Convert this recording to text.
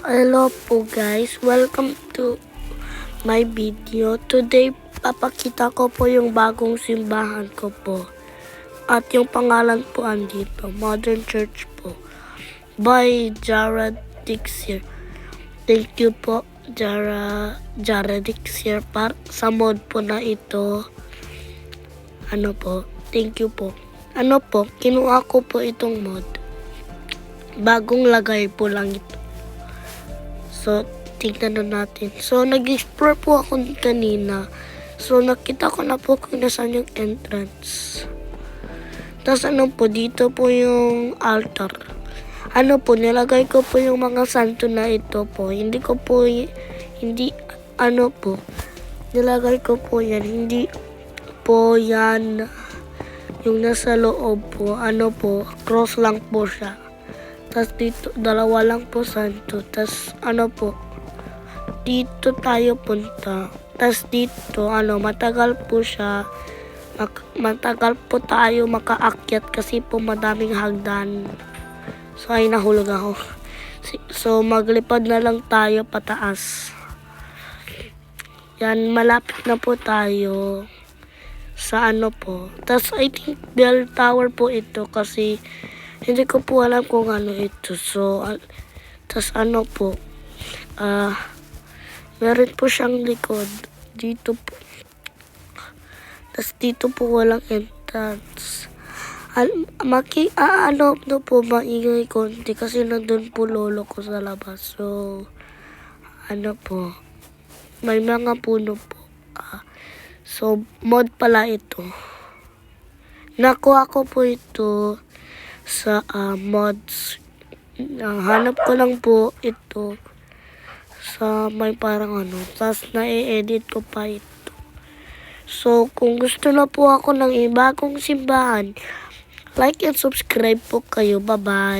Hello po guys, welcome to my video. Today, papakita ko po yung bagong simbahan ko po. At yung pangalan po andito, Modern Church po. By Jared Dixier. Thank you po, Jared Dixier, sa mod po na ito. Thank you po. Kinuha ko po itong mod. Bagong lagay po lang ito. So, tingnan na natin. So, nag-explore po ako kanina. So, nakita ko na po kung nasaan yung entrance. Tapos, dito po yung altar. Nilagay ko po yung mga santo na ito po. Nilagay ko po yan. Hindi po yan yung nasa loob po. Cross lang po siya. Tapos dito, dalawa lang po santo. Tapos dito tayo punta. Tapos dito, matagal po siya. Matagal po tayo makaakyat kasi po madaming hagdan. So, ay nahulog ako. So, maglipad na lang tayo pataas. Yan, malapit na po tayo sa po. Tapos, I think bell tower po ito kasi hindi ko po alam kung ano ito. So, tas po. Meron po siyang likod. Dito po. Tas dito po walang entrance. Maingay konti kasi nandun po lolo ko sa labas. So, po. May mga puno po. So, mod pala ito. Nakuha ko po ito sa mods. Hanap ko lang po ito sa may parang tapos na-edit ko pa ito. So, kung gusto na po ako ng ibagong simbahan, like and subscribe po kayo. Bye-bye.